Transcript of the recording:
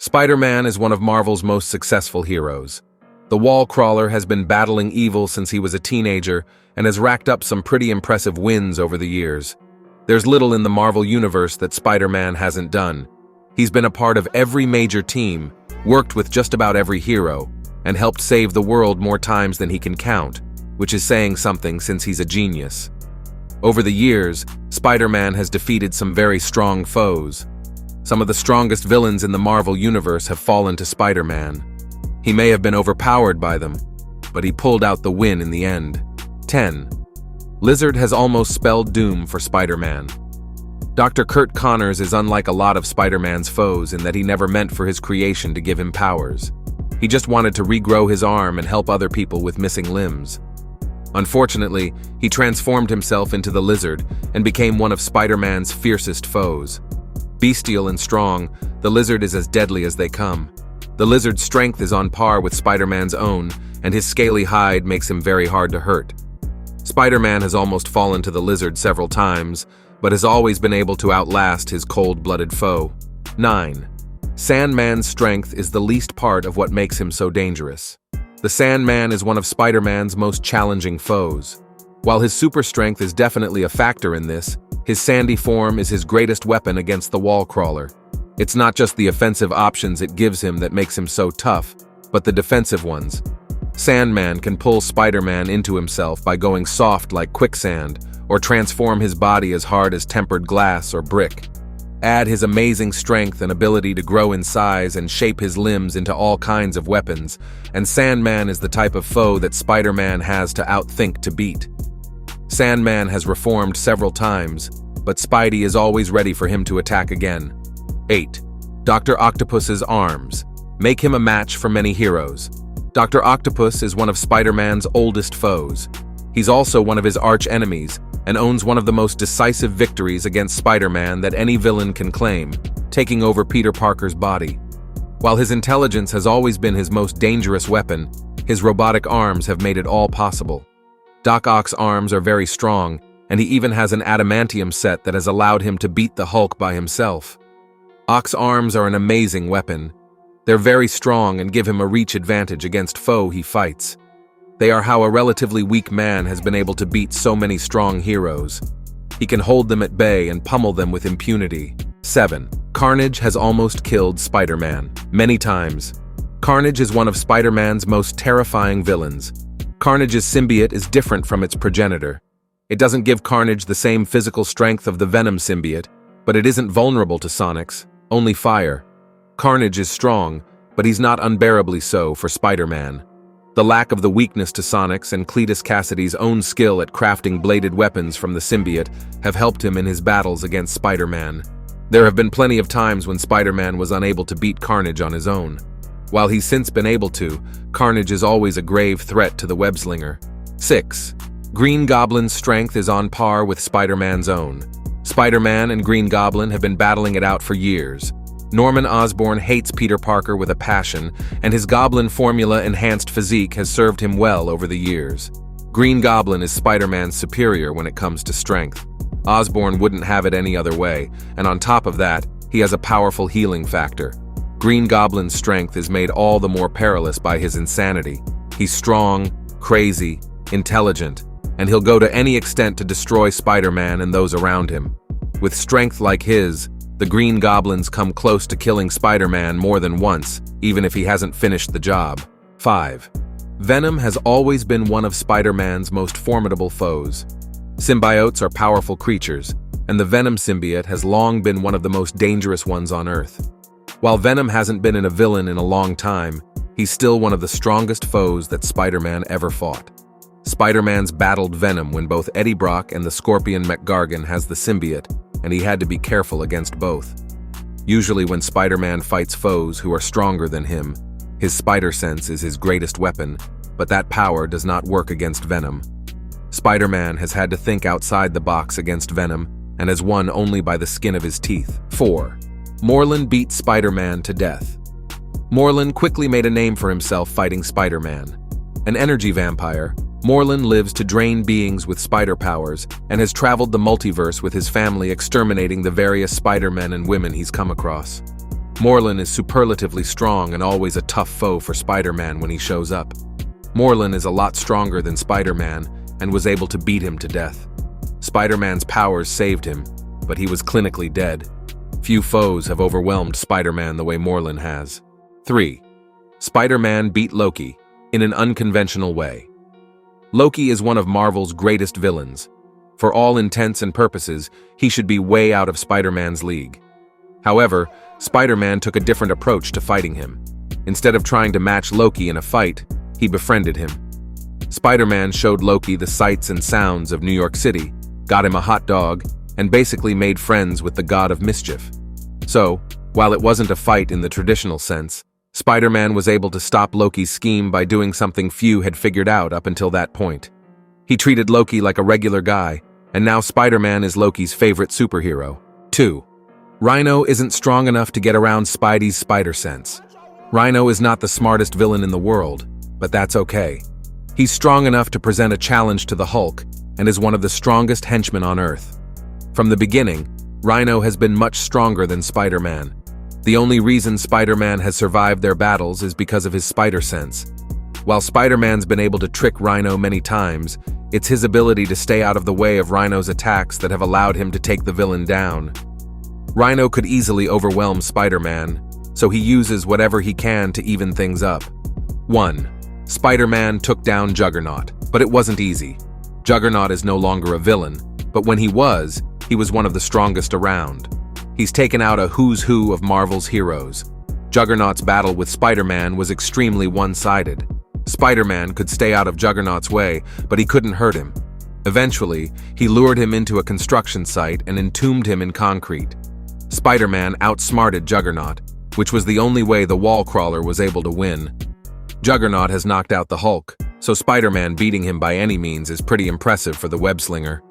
Spider-Man is one of Marvel's most successful heroes. The wall crawler has been battling evil since he was a teenager and has racked up some pretty impressive wins over the years. There's little in the Marvel universe that Spider-Man hasn't done. He's been a part of every major team, worked with just about every hero, and helped save the world more times than he can count, which is saying something since he's a genius. Over the years, Spider-Man has defeated some very strong foes. Some of the strongest villains in the Marvel universe have fallen to Spider-Man. He may have been overpowered by them, but he pulled out the win in the end. 10. Lizard has almost spelled doom for Spider-Man. Dr. Kurt Connors is unlike a lot of Spider-Man's foes in that he never meant for his creation to give him powers. He just wanted to regrow his arm and help other people with missing limbs. Unfortunately, he transformed himself into the Lizard and became one of Spider-Man's fiercest foes. Bestial and strong, the Lizard is as deadly as they come. The Lizard's strength is on par with Spider-Man's own, and his scaly hide makes him very hard to hurt. Spider-Man has almost fallen to the Lizard several times, but has always been able to outlast his cold-blooded foe. 9. Sandman's strength is the least part of what makes him so dangerous. The Sandman is one of Spider-Man's most challenging foes. While his super strength is definitely a factor in this, his sandy form is his greatest weapon against the wall crawler. It's not just the offensive options it gives him that makes him so tough, but the defensive ones. Sandman can pull Spider-Man into himself by going soft like quicksand, or transform his body as hard as tempered glass or brick. Add his amazing strength and ability to grow in size and shape his limbs into all kinds of weapons, and Sandman is the type of foe that Spider-Man has to outthink to beat. Sandman has reformed several times, but Spidey is always ready for him to attack again. 8. Dr. Octopus's arms. Make him a match for many heroes. Dr. Octopus is one of Spider-Man's oldest foes. He's also one of his arch-enemies, and owns one of the most decisive victories against Spider-Man that any villain can claim, taking over Peter Parker's body. While his intelligence has always been his most dangerous weapon, his robotic arms have made it all possible. Doc Ock's arms are very strong, and he even has an adamantium set that has allowed him to beat the Hulk by himself. Ock's arms are an amazing weapon. They're very strong and give him a reach advantage against foe he fights. They are how a relatively weak man has been able to beat so many strong heroes. He can hold them at bay and pummel them with impunity. 7. Carnage has almost killed Spider-Man many times. Carnage is one of Spider-Man's most terrifying villains. Carnage's symbiote is different from its progenitor. It doesn't give Carnage the same physical strength of the Venom symbiote, but it isn't vulnerable to sonics, only fire. Carnage is strong, but he's not unbearably so for Spider-Man. The lack of the weakness to sonics and Cletus Cassidy's own skill at crafting bladed weapons from the symbiote have helped him in his battles against Spider-Man. There have been plenty of times when Spider-Man was unable to beat Carnage on his own. While he's since been able to, Carnage is always a grave threat to the web-slinger. 6. Green Goblin's strength is on par with Spider-Man's own. Spider-Man and Green Goblin have been battling it out for years. Norman Osborn hates Peter Parker with a passion, and his Goblin formula-enhanced physique has served him well over the years. Green Goblin is Spider-Man's superior when it comes to strength. Osborn wouldn't have it any other way, and on top of that, he has a powerful healing factor. Green Goblin's strength is made all the more perilous by his insanity. He's strong, crazy, intelligent, and he'll go to any extent to destroy Spider-Man and those around him. With strength like his, the Green Goblins come close to killing Spider-Man more than once, even if he hasn't finished the job. 5. Venom has always been one of Spider-Man's most formidable foes. Symbiotes are powerful creatures, and the Venom symbiote has long been one of the most dangerous ones on Earth. While Venom hasn't been a villain in a long time, he's still one of the strongest foes that Spider-Man ever fought. Spider-Man's battled Venom when both Eddie Brock and the Scorpion McGargan has the symbiote, and he had to be careful against both. Usually when Spider-Man fights foes who are stronger than him, his spider sense is his greatest weapon, but that power does not work against Venom. Spider-Man has had to think outside the box against Venom, and has won only by the skin of his teeth. 4. Morlun beat Spider-Man to death. Morlun quickly made a name for himself fighting Spider-Man. An energy vampire, Morlun lives to drain beings with spider powers and has traveled the multiverse with his family exterminating the various Spider-Men and women he's come across. Morlun is superlatively strong and always a tough foe for Spider-Man when he shows up. Morlun is a lot stronger than Spider-Man and was able to beat him to death. Spider-Man's powers saved him, but he was clinically dead. Few foes have overwhelmed Spider-Man the way Morlun has. 3. Spider-Man beat Loki in an unconventional way. Loki is one of Marvel's greatest villains. For all intents and purposes, he should be way out of Spider-Man's league. However, Spider-Man took a different approach to fighting him. Instead of trying to match Loki in a fight, he befriended him. Spider-Man showed Loki the sights and sounds of New York City, got him a hot dog, and basically made friends with the god of mischief. So, while it wasn't a fight in the traditional sense, Spider-Man was able to stop Loki's scheme by doing something few had figured out up until that point. He treated Loki like a regular guy, and now Spider-Man is Loki's favorite superhero. 2. Rhino isn't strong enough to get around Spidey's spider sense. Rhino is not the smartest villain in the world, but that's okay. He's strong enough to present a challenge to the Hulk and is one of the strongest henchmen on Earth. From the beginning, Rhino has been much stronger than Spider-Man. The only reason Spider-Man has survived their battles is because of his spider sense. While Spider-Man's been able to trick Rhino many times, it's his ability to stay out of the way of Rhino's attacks that have allowed him to take the villain down. Rhino could easily overwhelm Spider-Man, so he uses whatever he can to even things up. 1. Spider-Man took down Juggernaut, but it wasn't easy. Juggernaut is no longer a villain, but when he was one of the strongest around. He's taken out a who's who of Marvel's heroes. Juggernaut's battle with Spider-Man was extremely one-sided. Spider-Man could stay out of Juggernaut's way, but he couldn't hurt him. Eventually, he lured him into a construction site and entombed him in concrete. Spider-Man outsmarted Juggernaut, which was the only way the wall crawler was able to win. Juggernaut has knocked out the Hulk, so Spider-Man beating him by any means is pretty impressive for the web slinger.